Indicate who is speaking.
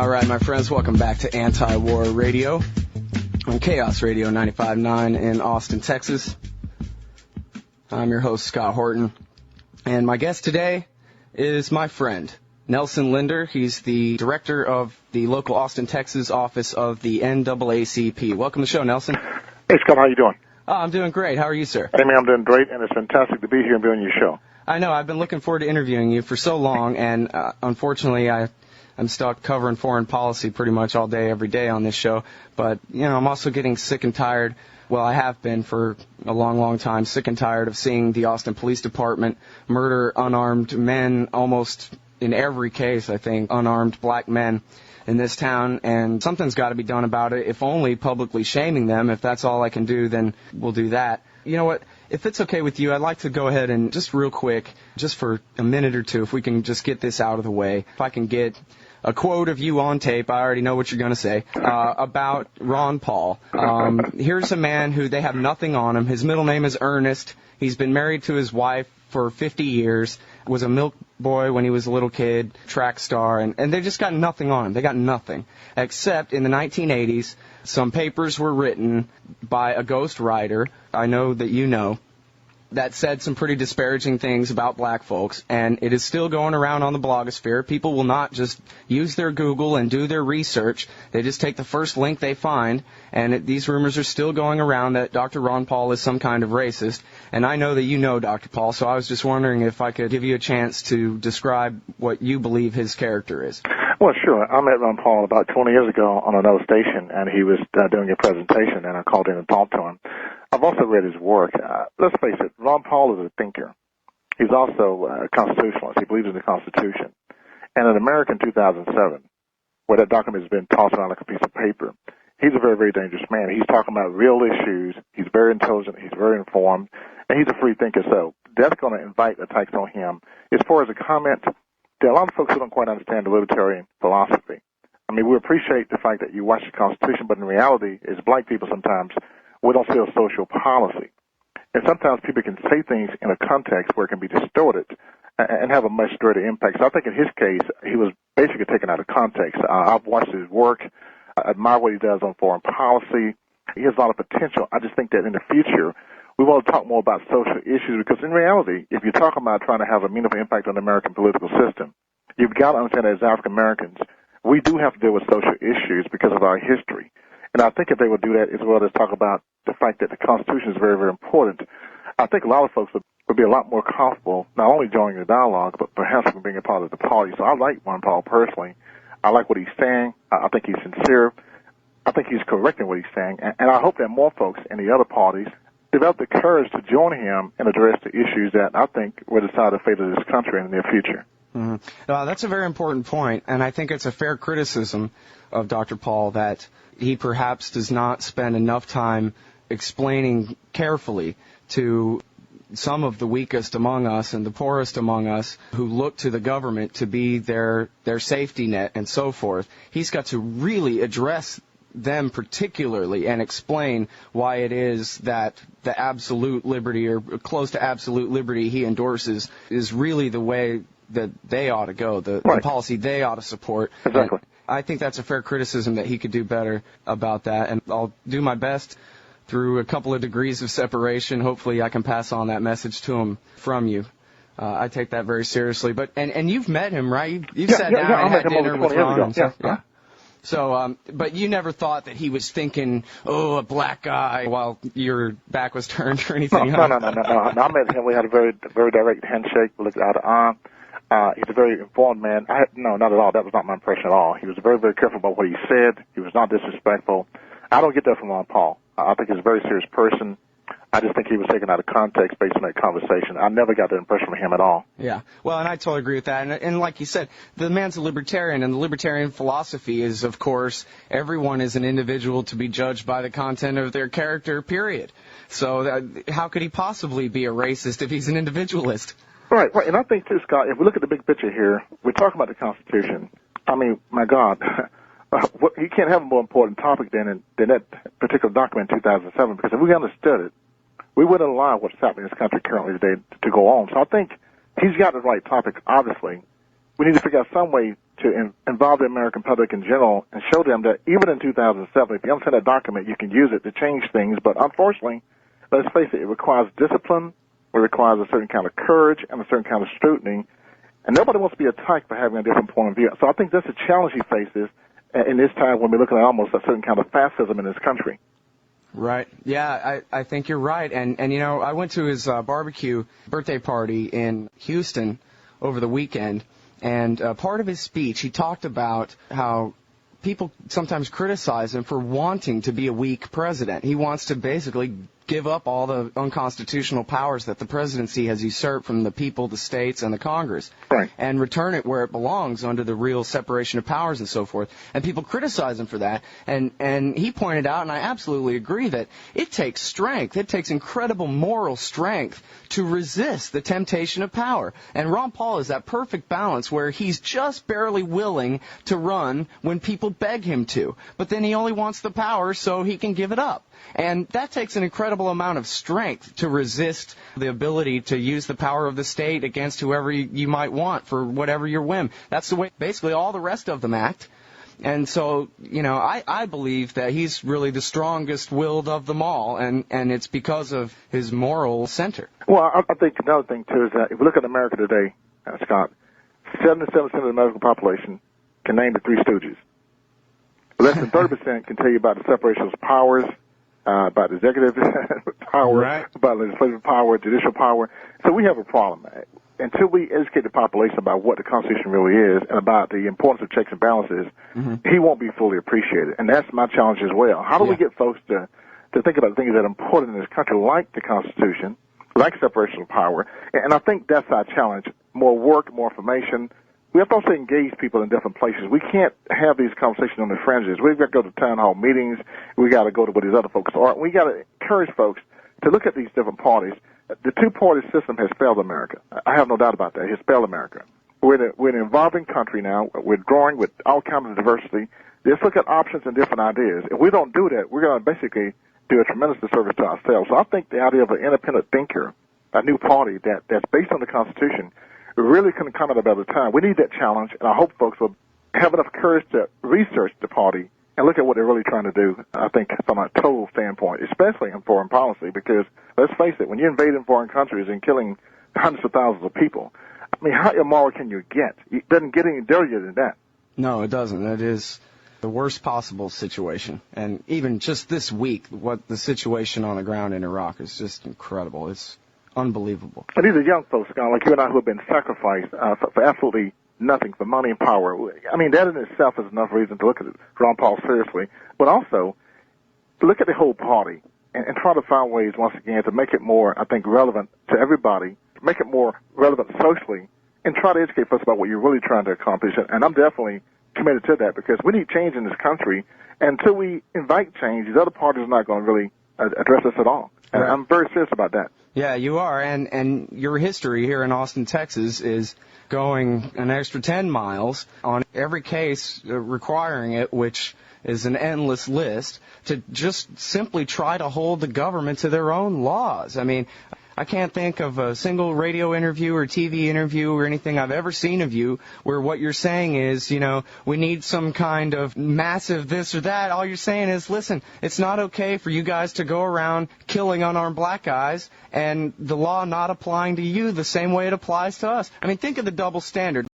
Speaker 1: All right, my friends, welcome back to Anti-War Radio on Chaos Radio 95.9 in Austin, Texas. I'm your host, Scott Horton, and my guest today is my friend, Nelson Linder. He's the director of the local Austin, Texas office of the NAACP. Welcome to the show, Nelson.
Speaker 2: Hey, Scott, how you doing?
Speaker 1: I'm doing great. How are you, sir?
Speaker 2: Hey, man, I'm doing great, and it's fantastic to be here and be on your show.
Speaker 1: I know. I've been looking forward to interviewing you for so long, and unfortunately, I'm stuck covering foreign policy pretty much all day, every day on this show. But, I'm also getting sick and tired. Well, I have been for a long, long time, sick and tired of seeing the Austin Police Department murder unarmed men, almost in every case, I think, unarmed black men in this town. And something's got to be done about it, if only publicly shaming them. If that's all I can do, then we'll do that. You know what? If it's okay with you, I'd like to go ahead and just real quick, just for a minute or two, if we can just get this out of the way, if I can get a quote of you on tape, I already know what you're going to say, about Ron Paul. Here's a man who they have nothing on him. His middle name is Ernest. He's been married to his wife for 50 years, was a milk boy when he was a little kid, track star, and they just got nothing on him. They got nothing. Except in the 1980s, some papers were written by a ghost writer, I know that you know, that said some pretty disparaging things about black folks, and it is still going around on the blogosphere. People will not just use their Google and do their research. They just take the first link they find, and these rumors are still going around that Dr. Ron Paul is some kind of racist. And I know that you know Dr. Paul, so I was just wondering if I could give you a chance to describe what you believe his character is.
Speaker 2: Well, sure. I met Ron Paul about 20 years ago on another station, and he was doing a presentation, and I called in and talked to him. I've also read his work. Let's face it, Ron Paul is a thinker. He's also a constitutionalist. He believes in the Constitution. And in America in 2007, where that document has been tossed around like a piece of paper, he's a very, very dangerous man. He's talking about real issues. He's very intelligent. He's very informed. And he's a free thinker. So that's going to invite attacks on him. As far as a comment, there are a lot of folks who don't quite understand the libertarian philosophy. I mean, we appreciate the fact that you watch the Constitution, but in reality, as black people sometimes, we don't feel social policy. And sometimes people can say things in a context where it can be distorted and have a much greater impact. So I think in his case, he was basically taken out of context. I've watched his work. I admire what he does on foreign policy. He has a lot of potential. I just think that in the future, we want to talk more about social issues because in reality, if you're talking about trying to have a meaningful impact on the American political system, you've got to understand that as African Americans, we do have to deal with social issues because of our history. And I think if they would do that as well as talk about the fact that the Constitution is very, very important, I think a lot of folks would be a lot more comfortable not only joining the dialogue, but perhaps being a part of the party. So I like Ron Paul personally. I like what he's saying. I think he's sincere. I think he's correct in what he's saying. And I hope that more folks in the other parties develop the courage to join him and address the issues that I think will decide the fate of this country in the near future.
Speaker 1: Mm-hmm. That's a very important point, and I think it's a fair criticism of Dr. Paul that he perhaps does not spend enough time explaining carefully to some of the weakest among us and the poorest among us who look to the government to be their safety net and so forth. He's got to really address them particularly and explain why it is that the absolute liberty or close to absolute liberty he endorses is really the way that they ought to go, the policy they ought to support.
Speaker 2: Exactly.
Speaker 1: And I think that's a fair criticism that he could do better about that, and I'll do my best through a couple of degrees of separation. Hopefully I can pass on that message to him from you. I take that very seriously. But and you've met him, right? You've sat down and had dinner with Ron and stuff. Yeah. So, but you never thought that he was thinking, oh, a black guy, while your back was turned or anything?
Speaker 2: No. I met him. We had a very, very direct handshake. We looked eye to eye. He's a very informed man. No, not at all. That was not my impression at all. He was very, very careful about what he said. He was not disrespectful. I don't get that from Ron Paul. I think he's a very serious person. I just think he was taken out of context based on that conversation. I never got that impression from him at all.
Speaker 1: Yeah. Well, and I totally agree with that. And like you said, the man's a libertarian, and the libertarian philosophy is, of course, everyone is an individual to be judged by the content of their character, period. So how could he possibly be a racist if he's an individualist?
Speaker 2: Right. And I think, too, Scott, if we look at the big picture here, we're talking about the Constitution. I mean, my God, you can't have a more important topic than that particular document in 2007, because if we understood it, we wouldn't allow what's happening in this country currently today to go on. So I think he's got the right topic, obviously. We need to figure out some way to involve the American public in general and show them that even in 2007, if you understand that document, you can use it to change things. But unfortunately, let's face it, it requires discipline, it requires a certain kind of courage and a certain kind of scrutiny, and nobody wants to be attacked for having a different point of view. So I think that's a challenge he faces in this time when we're looking at almost a certain kind of fascism in this country.
Speaker 1: Right. Yeah, I think you're right. And you know, I went to his barbecue birthday party in Houston over the weekend, and part of his speech, he talked about how people sometimes criticize him for wanting to be a weak president. He wants to basically give up all the unconstitutional powers that the presidency has usurped from the people, the states, and the Congress,
Speaker 2: right,
Speaker 1: and return it where it belongs under the real separation of powers and so forth. And people criticize him for that. And he pointed out, and I absolutely agree, that it takes strength. It takes incredible moral strength to resist the temptation of power. And Ron Paul is that perfect balance where he's just barely willing to run when people beg him to. But then he only wants the power so he can give it up. And that takes an incredible amount of strength to resist the ability to use the power of the state against whoever you might want for whatever your whim. That's the way basically all the rest of them act. And so, you know, I believe that he's really the strongest willed of them all, and it's because of his moral center.
Speaker 2: Well, I think another thing, too, is that if we look at America today, Scott, 77% of the American population can name the Three Stooges. Less than 30% can tell you about the separation of powers, about executive power,
Speaker 1: right,
Speaker 2: about legislative power, judicial power. So we have a problem. Until we educate the population about what the Constitution really is and about the importance of checks and balances, he won't be fully appreciated. And that's my challenge as well. How do we get folks to think about things that are important in this country, like the Constitution, like separation of power? And I think that's our challenge. More work, more information. We have to also engage people in different places. We can't have these conversations on the fringes. We've got to go to town hall meetings. We got to go to where these other folks are. We got to encourage folks to look at these different parties. The two-party system has failed America. I have no doubt about that. It has failed America. We're an evolving country now. We're growing with all kinds of diversity. Let's look at options and different ideas. If we don't do that, we're going to basically do a tremendous disservice to ourselves. So I think the idea of an independent thinker, a new party that's based on the Constitution, really couldn't come at a better time. We need that challenge, and I hope folks will have enough courage to research the party and look at what they're really trying to do, I think, from a total standpoint, especially in foreign policy, because let's face it, when you're invading foreign countries and killing hundreds of thousands of people, I mean, how immoral can you get? It doesn't get any dirtier than that.
Speaker 1: No, it doesn't. It is the worst possible situation. And even just this week, what the situation on the ground in Iraq is just incredible. It's unbelievable.
Speaker 2: And these are young folks, like you and I, who have been sacrificed for absolutely nothing, for money and power. I mean, that in itself is enough reason to look at Ron Paul seriously, but also to look at the whole party and try to find ways, once again, to make it more, I think, relevant to everybody, make it more relevant socially, and try to educate folks about what you're really trying to accomplish. And I'm definitely committed to that, because we need change in this country. And until we invite change, these other parties are not going to really address us at all. And right. I'm very serious about that.
Speaker 1: Yeah, you are, and your history here in Austin, Texas is going an extra 10 miles on every case requiring it, which is an endless list, to just simply try to hold the government to their own laws. I mean, I can't think of a single radio interview or TV interview or anything I've ever seen of you where what you're saying is, you know, we need some kind of massive this or that. All you're saying is, listen, it's not okay for you guys to go around killing unarmed black guys and the law not applying to you the same way it applies to us. I mean, think of the double standard.